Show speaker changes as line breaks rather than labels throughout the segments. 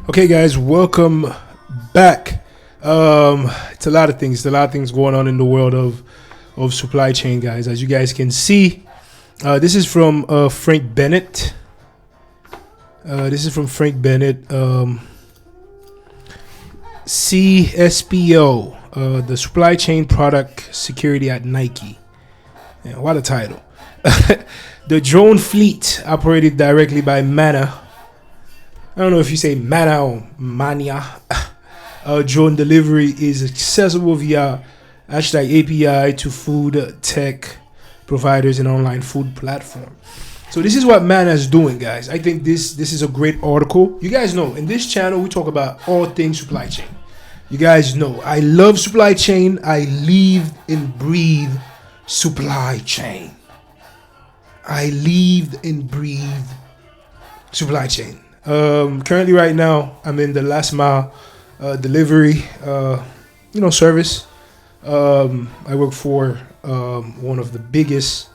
Okay, guys, welcome back. It's a lot of things. A lot of things going on in the world of supply chain, guys. As you guys can see, this is from Frank Bennett. CSPO, the supply chain product security at Nike. Yeah, what a title. The drone fleet operated directly by Mana. I don't know if you say Mana or Mania. Drone delivery is accessible via hashtag API to food tech providers and online food platform. So this is what Mana is doing, guys. I think this is a great article. You guys know in this channel we talk about all things supply chain. You guys know I love supply chain. I live and breathe supply chain. I live and breathe supply chain. Currently, right now, I'm in the last mile delivery, service. I work for one of the biggest.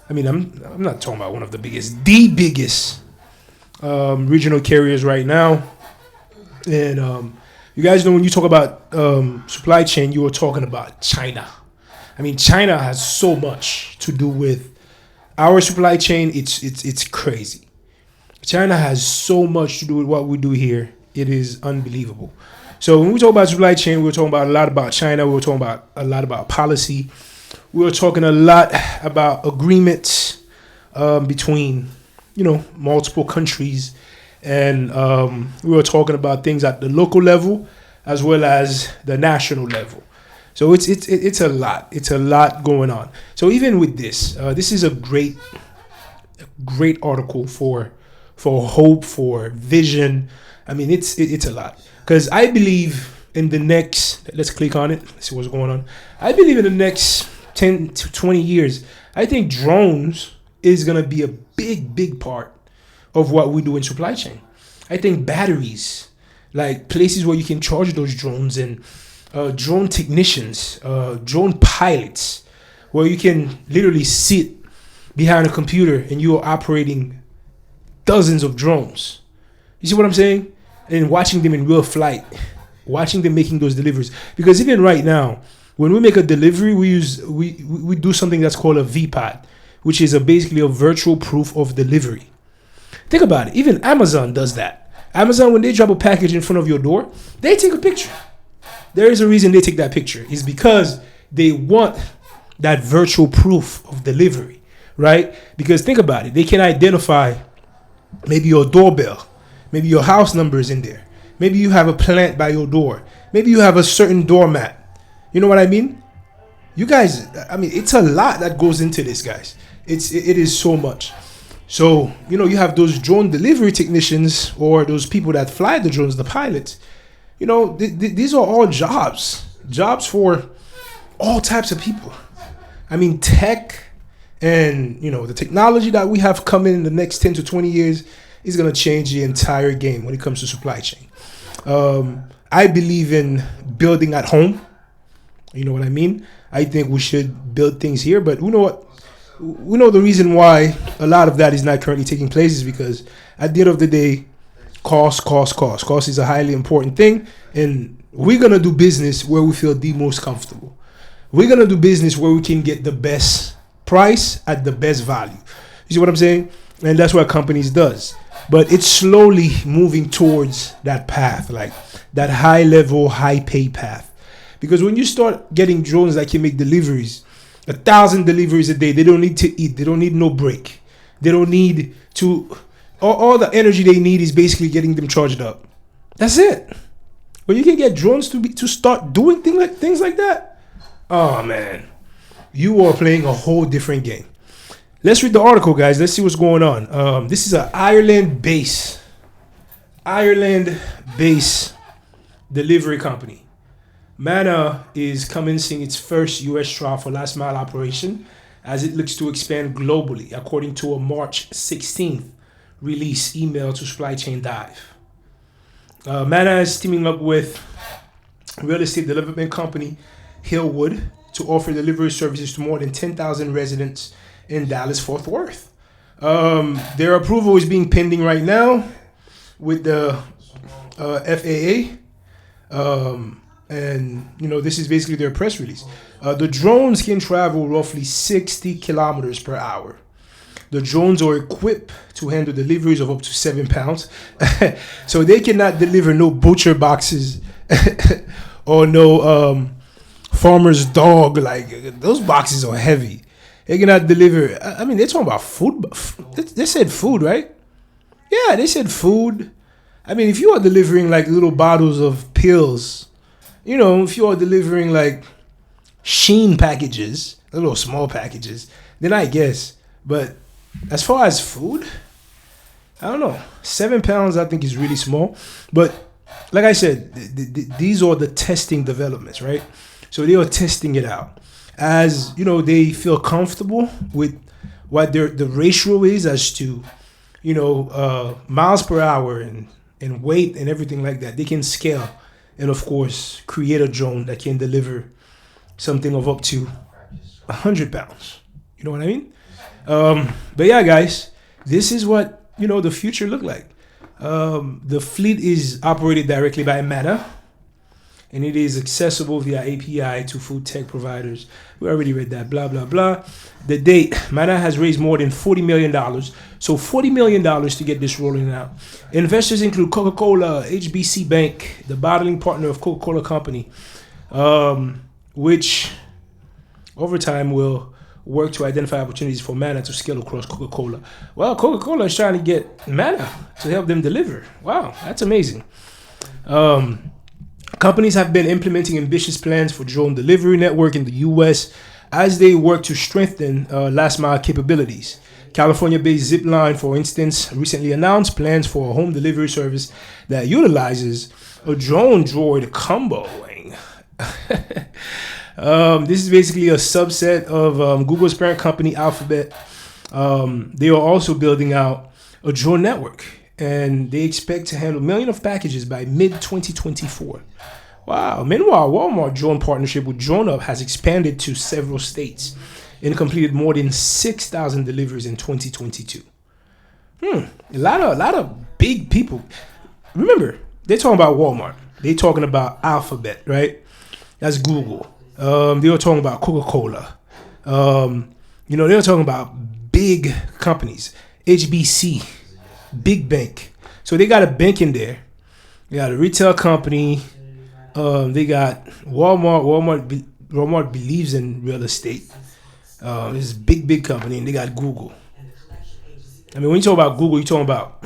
I mean, I'm not talking about one of the biggest, the biggest regional carriers right now. And you guys know when you talk about supply chain, you were talking about China. I mean, China has so much to do with our supply chain. It's crazy. China has so much to do with what we do here. It is unbelievable. So when we talk about supply chain, we're talking about a lot about China. We're talking about a lot about policy. We're talking a lot about agreements between, multiple countries. And we were talking about things at the local level as well as the national level. So it's a lot. It's a lot going on. So even with this, this is a great article for hope, for vision. I mean, it's a lot, because I believe in the next, let's click on it, let's see what's going on. I believe in the next 10 to 20 years, I think drones is going to be a big part of what we do in supply chain. I think batteries, like places where you can charge those drones, and drone technicians, drone pilots, where you can literally sit behind a computer and you are operating dozens of drones. You see what I'm saying? And watching them in real flight, watching them making those deliveries. Because even right now, when we make a delivery, we do something that's called a VPOD, which is basically a virtual proof of delivery. Think about it. Even Amazon does that. Amazon, when they drop a package in front of your door, they take a picture. There is a reason they take that picture. It's because they want that virtual proof of delivery, right? Because think about it. They can identify maybe your doorbell, maybe your house number is in there. Maybe you have a plant by your door. Maybe you have a certain doormat. You know what I mean? You guys, I mean, it's a lot that goes into this, guys. It is so much. So, you have those drone delivery technicians, or those people that fly the drones, the pilots. These are all jobs for all types of people. I mean, tech and, the technology that we have coming in the next 10 to 20 years is going to change the entire game when it comes to supply chain. I believe in building at home. You know what I mean? I think we should build things here, but you know what? We know the reason why a lot of that is not currently taking place is because at the end of the day, cost. Cost is a highly important thing, and we're going to do business where we feel the most comfortable. We're going to do business where we can get the best price at the best value. You see what I'm saying? And that's what companies does. But it's slowly moving towards that path, like that high level, high pay path. Because when you start getting drones that can make deliveries, 1,000 deliveries a day, they don't need to eat. They don't need no break. They don't need to, all the energy they need is basically getting them charged up. That's it. When you can get drones to start doing things like that, oh man, you are playing a whole different game. Let's read the article, guys. Let's see what's going on. This is an Ireland-based delivery company. Mana is commencing its first U.S. trial for last mile operation as it looks to expand globally, according to a March 16th release email to Supply Chain Dive. Mana is teaming up with real estate development company Hillwood to offer delivery services to more than 10,000 residents in Dallas-Fort Worth. Their approval is being pending right now with the FAA. And this is basically their press release. The drones can travel roughly 60 kilometers per hour. The drones are equipped to handle deliveries of up to 7 pounds. So they cannot deliver no butcher boxes or no farmer's dog. Like, those boxes are heavy. They cannot deliver. I mean, they're talking about food. They said food, right? Yeah, they said food. I mean, if you are delivering like little bottles of pills, if you are delivering like Sheen packages, little small packages, then I guess. But as far as food, I don't know. 7 pounds, I think, is really small. But like I said, these are the testing developments, right? So they are testing it out. As they feel comfortable with what the ratio is as to miles per hour and weight and everything like that. They can scale and, of course, create a drone that can deliver something of up to 100 pounds. You know what I mean? But yeah, guys, this is what the future look like. The fleet is operated directly by Meta, and it is accessible via API to food tech providers. We already read that, blah, blah, blah. The date, Meta has raised more than $40 million. So $40 million to get this rolling out. Investors include Coca-Cola, HBC Bank, the bottling partner of Coca-Cola Company, which over time will work to identify opportunities for Meta to scale across Coca-Cola. Well, Coca-Cola is trying to get Meta to help them deliver. Wow, that's amazing. Companies have been implementing ambitious plans for drone delivery network in the U.S. as they work to strengthen last mile capabilities. California-based Zipline, for instance, recently announced plans for a home delivery service that utilizes a drone droid comboing. This is basically a subset of Google's parent company, Alphabet. They are also building out a drone network, and they expect to handle millions of packages by mid-2024. Wow. Meanwhile, Walmart drone partnership with DroneUp has expanded to several states and completed more than 6,000 deliveries in 2022. A lot of big people. Remember, they're talking about Walmart. They're talking about Alphabet, right? That's Google. They were talking about Coca-Cola. They were talking about big companies, HBC, big bank. So they got a bank in there. They got a retail company. They got Walmart. Walmart believes in real estate. This is a big company, and they got Google. I mean, when you talk about Google, you're talking about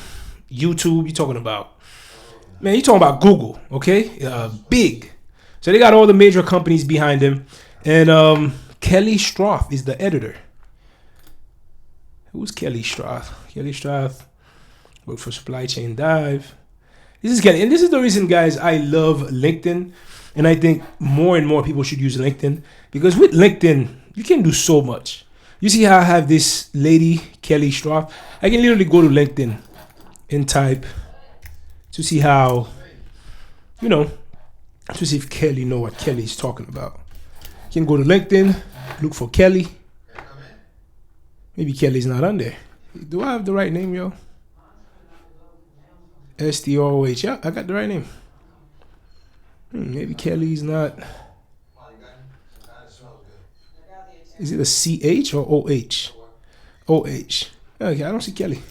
YouTube. You're talking about Google, okay? Big. So they got all the major companies behind them. And Kelly Stroth is the editor. Who's Kelly Stroth? Kelly Stroth worked for Supply Chain Dive. This is Kelly. And this is the reason, guys, I love LinkedIn. And I think more and more people should use LinkedIn. Because with LinkedIn, you can do so much. You see how I have this lady, Kelly Stroth? I can literally go to LinkedIn and type to see how, to see if Kelly know what Kelly's talking about. You can go to LinkedIn, look for Kelly. Maybe Kelly's not on there. Do I have the right name, yo? STROH. Yeah, I got the right name. Maybe Kelly's not. Is it a CH or OH? OH. Okay, I don't see Kelly.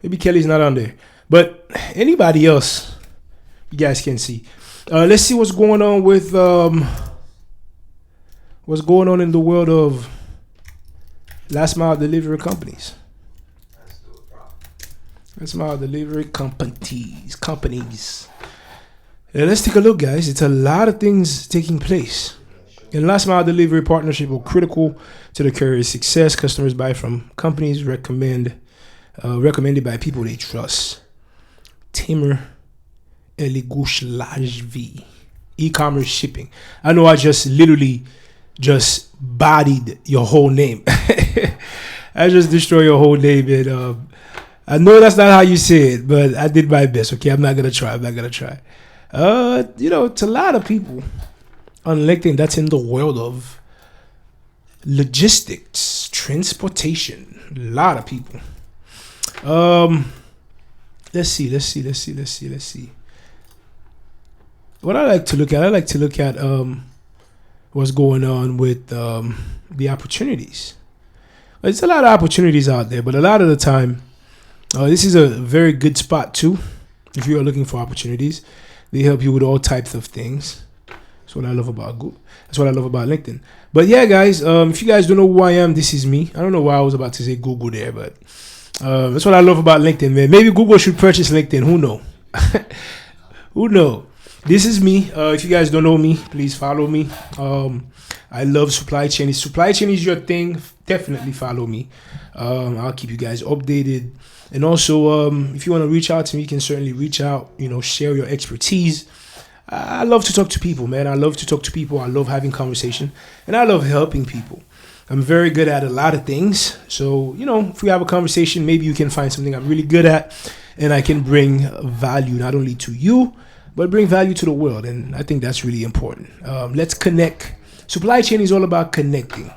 Maybe Kelly's not on there. But anybody else, you guys can see. Let's see what's going on with what's going on in the world of last mile delivery companies. Last mile delivery companies. Let's take a look, guys. It's a lot of things taking place. In last mile delivery partnership are critical to the carrier's success. Customers buy from companies recommended by people they trust. Timur Eligushlavy, e-commerce shipping. I know I just literally just bodied your whole name. I just destroyed your whole name, and I know that's not how you say it, but I did my best. Okay, I'm not gonna try. It's a lot of people on LinkedIn that's in the world of logistics, transportation. A lot of people. Let's see. What I like to look at what's going on with the opportunities. There's a lot of opportunities out there, but a lot of the time, this is a very good spot too. If you are looking for opportunities, they help you with all types of things. That's what I love about Google. That's what I love about LinkedIn. But yeah, guys, if you guys don't know who I am, this is me. I don't know why I was about to say Google there, but that's what I love about LinkedIn, man. Maybe Google should purchase LinkedIn. Who know? Who know? This is me. If you guys don't know me, please follow me. I love supply chain. If supply chain is your thing, definitely follow me. I'll keep you guys updated. And also, if you want to reach out to me, you can certainly reach out, share your expertise. I love to talk to people, man. I love to talk to people. I love having conversation. And I love helping people. I'm very good at a lot of things. So, if we have a conversation, maybe you can find something I'm really good at. And I can bring value not only to you, but bring value to the world. And I think that's really important. Let's connect. Supply chain is all about connecting.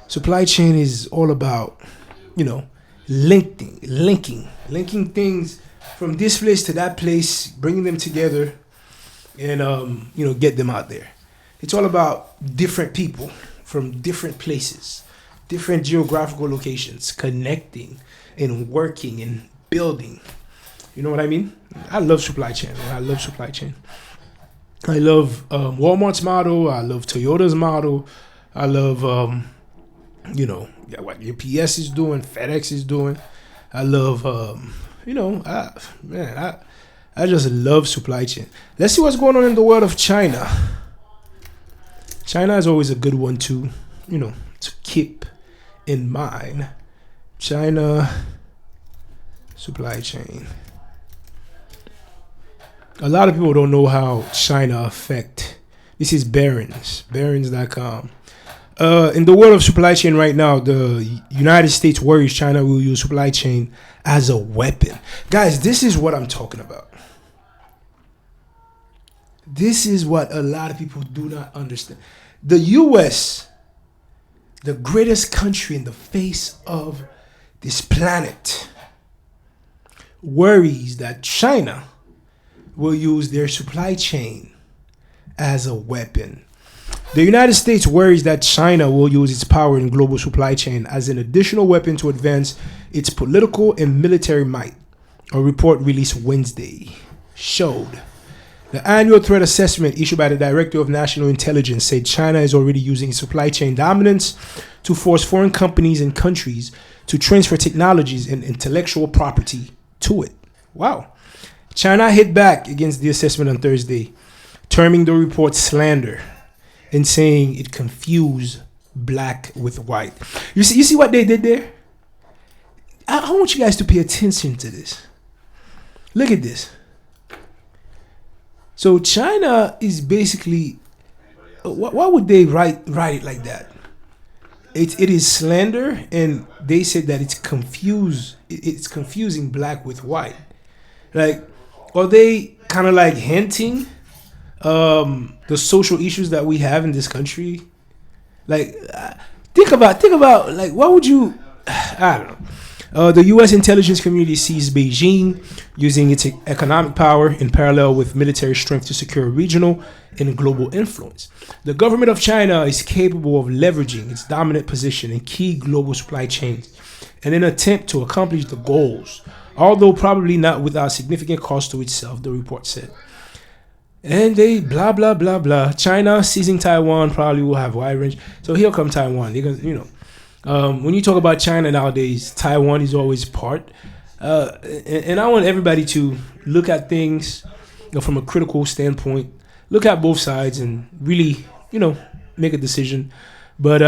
Supply chain is all about, linking things from this place to that place, bringing them together, and get them out there. It's all about different people from different places, different geographical locations, connecting and working and building. You know what I mean? I love supply chain. I love supply chain. I love Walmart's model. I love Toyota's model. I love, what UPS is doing, FedEx is doing. I love, I just love supply chain. Let's see what's going on in the world of China. China is always a good one to keep in mind. China supply chain. A lot of people don't know how China affect. This is Barron's.com. In the world of supply chain right now, the United States worries China will use supply chain as a weapon. Guys, this is what I'm talking about. This is what a lot of people do not understand. The U.S., the greatest country in the face of this planet, worries that China will use their supply chain as a weapon. The United States worries that China will use its power in global supply chain as an additional weapon to advance its political and military might. A report released Wednesday showed. The annual threat assessment issued by the Director of National Intelligence said China is already using its supply chain dominance to force foreign companies and countries to transfer technologies and intellectual property to it. Wow. China hit back against the assessment on Thursday, terming the report slander and saying it confused black with white. You see what they did there? I want you guys to pay attention to this. Look at this. So China is basically, why would they write it like that? It is slander, and they said that it's confusing black with white. Like, are they kind of like hinting the social issues that we have in this country? Like, think about like, what would you? I don't know. The U.S. intelligence community sees Beijing using its economic power in parallel with military strength to secure regional and global influence. The government of China is capable of leveraging its dominant position in key global supply chains in an attempt to accomplish the goals, although probably not without significant cost to itself, the report said. And they blah, blah, blah, blah. China seizing Taiwan probably will have wide range. So here come Taiwan. They're gonna, when you talk about China nowadays, Taiwan is always part. And I want everybody to look at things from a critical standpoint. Look at both sides and really, make a decision. But,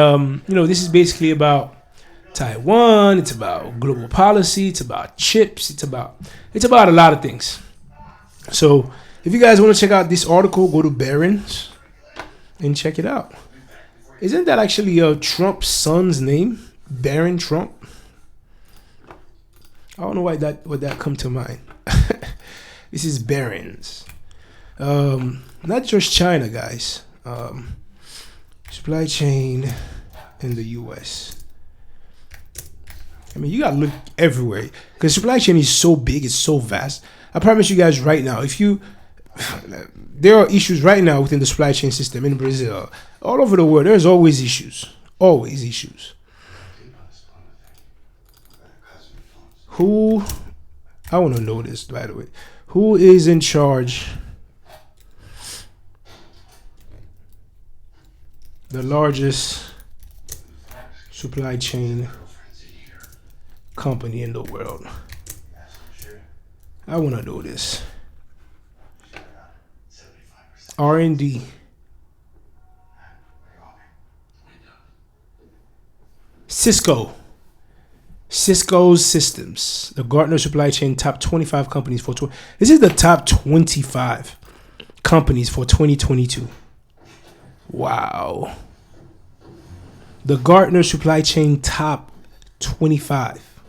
this is basically about Taiwan. It's about global policy. It's about chips. It's about a lot of things. So if you guys want to check out this article, go to Barron's and check it out. Isn't that actually Trump's son's name? Barron Trump? I don't know why that come to mind. This is Barron's. Not just China, guys. Supply chain in the U.S. I mean, you gotta look everywhere because supply chain is so big, it's so vast. I promise you guys right now, if you there are issues right now within the supply chain system in Brazil, all over the world. There's always issues, always issues. Who? I want to know this, by the way. Who is in charge? The largest supply chain company in the world. I want to know this. R&D. Cisco's Systems. The Gartner Supply Chain Top 25 Companies for this is the top 25 companies for 2022. Wow. The Gartner Supply Chain Top 25.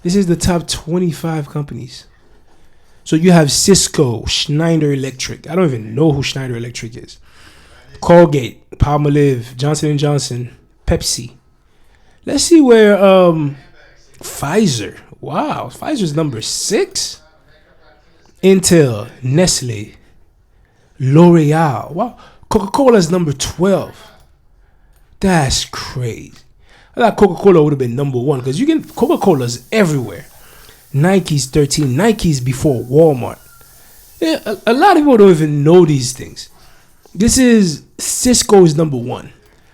This is the top 25 companies. So you have Cisco, Schneider Electric. I don't even know who Schneider Electric is. Colgate, Palmolive, Johnson & Johnson, Pepsi. Let's see where Pfizer. Wow, Pfizer's number 6. Intel, Nestle, L'Oreal. Wow, Coca-Cola's number 12. That's crazy. I thought Coca-Cola would have been number 1 because you can Coca-Cola's everywhere. Nike's 13. Nike's before Walmart. Yeah, a lot of people don't even know these things. This is Cisco's number 1.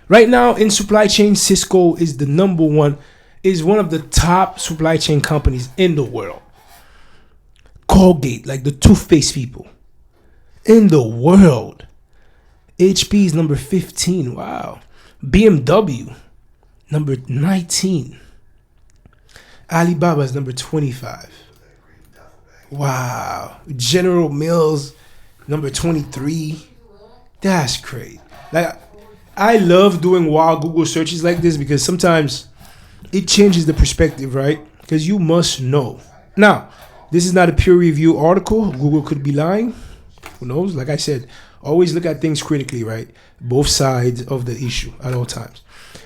Right now in supply chain, Cisco is the number 1, is one of the top supply chain companies in the world. Colgate, like the toothpaste people in the world. HP is number 15. Wow. BMW, number 19. Alibaba is number 25. Wow. General Mills, number 23. That's crazy. Like, I love doing wild Google searches like this because sometimes it changes the perspective, right? Because you must know. Now, this is not a peer review article. Google could be lying. Who knows? Like I said, always look at things critically, right? Both sides of the issue at all times.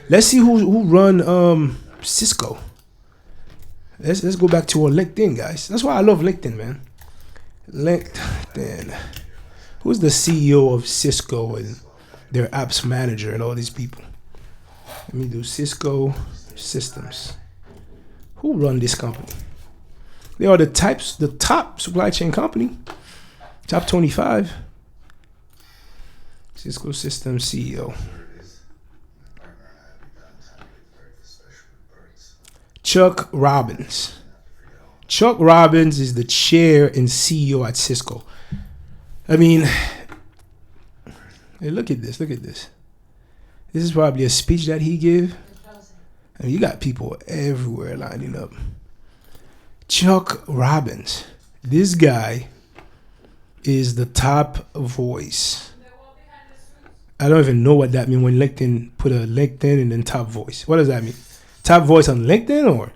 Let's see who run Cisco. Let's go back to our LinkedIn, guys. That's why I love LinkedIn, man. LinkedIn. Who's the CEO of Cisco and their apps manager and all these people? Let me do Cisco Systems. Who run this company? They are the top supply chain company. Top 25. Cisco Systems CEO. Chuck Robbins. Chuck Robbins is the chair and CEO at Cisco. I mean, hey, look at this. Look at this. This is probably a speech that he gave. I mean, you got people everywhere lining up. Chuck Robbins. This guy is the top voice. I don't even know what that means when LinkedIn put a LinkedIn and then top voice. What does that mean? Top voice on LinkedIn, or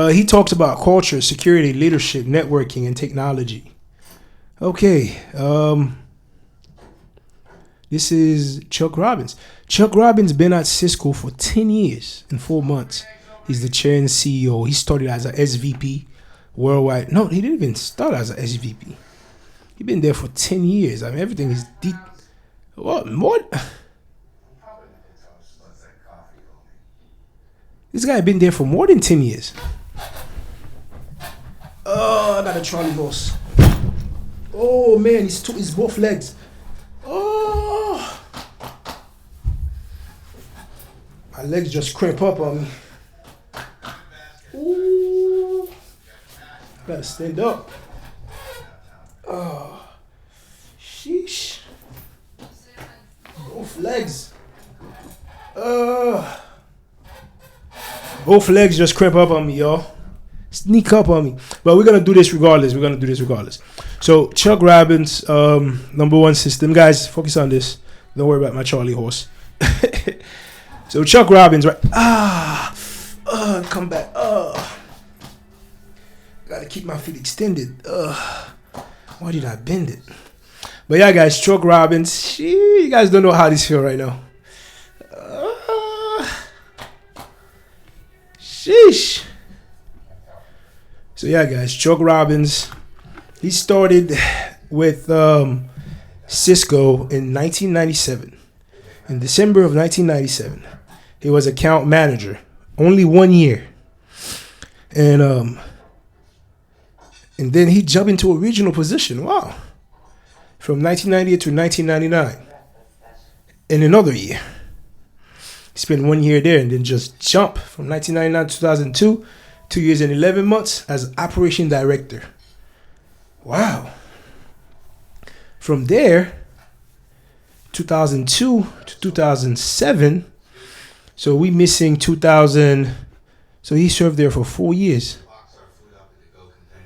he talks about culture, security, leadership, networking, and technology. Okay, this is Chuck Robbins. Chuck Robbins been at Cisco for 10 years and 4 months. He's the chair and CEO. He started as a SVP worldwide. No, he didn't even start as a SVP. He been there for 10 years. I mean, everything is deep. What more? This guy been there for more than 10 years. Oh, I got a trolley horse. Oh man, it's both legs. Oh, my legs just cramp up on me. Ooh, gotta stand up. Oh, sheesh. Both legs. Both legs just cramp up on me, y'all. Sneak up on me. But we're gonna do this regardless. So Chuck Robbins, number 1 system. Guys, focus on this. Don't worry about my Charlie horse. So Chuck Robbins, right? Come back. Gotta keep my feet extended. Why did I bend it? But yeah, guys, Chuck Robbins. You guys don't know how this feel right now. Sheesh. So yeah, guys, Chuck Robbins. He started with Cisco in 1997. In December of 1997, he was account manager. Only 1 year, and then he jumped into a regional position. Wow. From 1998 to 1999, in another year. He spent 1 year there and then just jump from 1999 to 2002, 2 years and 11 months as operation director. Wow. From there, 2002 to 2007. So we missing 2000. So he served there for 4 years.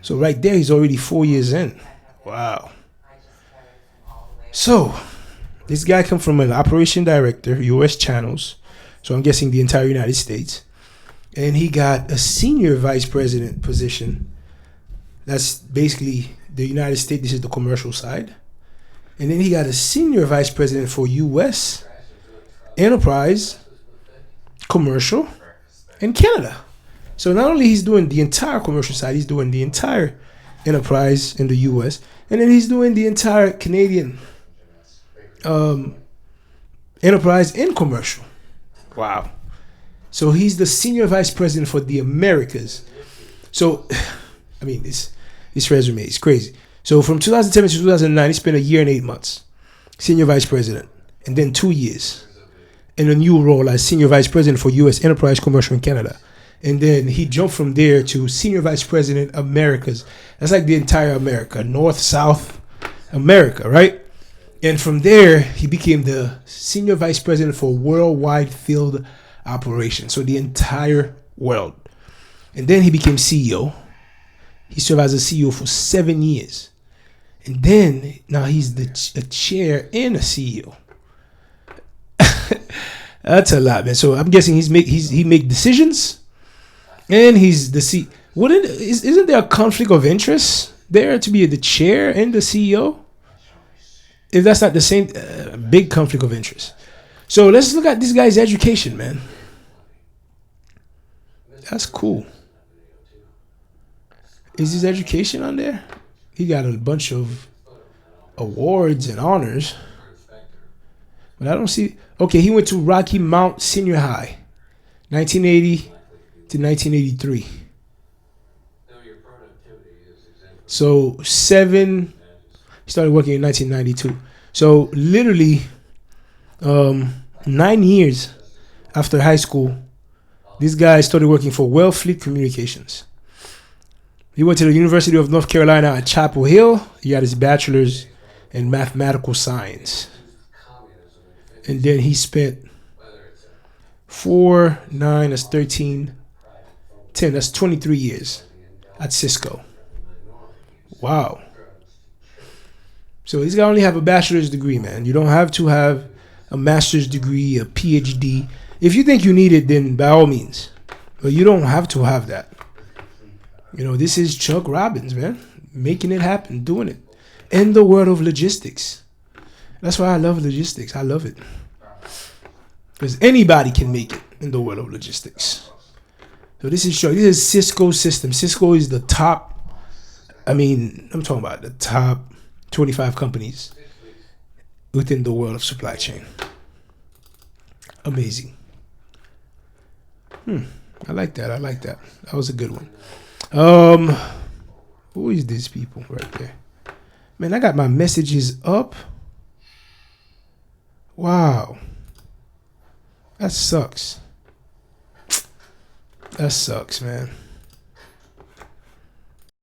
So right there, he's already 4 years in. Wow. So this guy come from an operation director, U.S. channels. So I'm guessing the entire United States. And he got a senior vice president position. That's basically the United States. This is the commercial side. And then he got a senior vice president for U.S. enterprise, commercial, and Canada. So not only he's doing the entire commercial side, he's doing the entire enterprise in the U.S. and then he's doing the entire Canadian enterprise and commercial. Wow. So he's the senior vice president for the Americas. So, I mean, this resume is crazy. So from 2007 to 2009, he spent 1 year and 8 months, senior vice president, and then 2 years in a new role as senior vice president for U.S. enterprise, commercial, in Canada. And then he jumped from there to senior vice president Americas. That's like the entire America, North, South America, right? And from there, he became the senior vice president for worldwide field operations. So the entire world. And then he became CEO. He served as a CEO for 7 years. And then now he's a chair and a CEO. That's a lot, man. So I'm guessing he make decisions. And he's the C. Isn't there a conflict of interest there to be the chair and the CEO? If that's not the same, big conflict of interest. So let's look at this guy's education, man. That's cool. Is his education on there? He got a bunch of awards and honors. But I don't see. Okay, he went to Rocky Mount Senior High, 1980 to 1983. So he started working in 1992. So literally 9 years after high school, this guy started working for Wellfleet Communications. He went to the University of North Carolina at Chapel Hill. He got his bachelor's in mathematical science. And then he spent 4, 9, that's 13, 10, that's 23 years at Cisco. Wow. So this guy only have a bachelor's degree, man. You don't have to have a master's degree, a PhD. If you think you need it, then by all means. But you don't have to have that. You know, this is Chuck Robbins, man. Making it happen, doing it. In the world of logistics. That's why I love logistics. I love it. Because anybody can make it in the world of logistics. So this is Chuck. This is Cisco system. Cisco is the top. I'm talking about the top 25 companies within the world of supply chain. Amazing. I like that. That was a good one. Who is these people right there? Man, I got my messages up. Wow. That sucks. That sucks, man.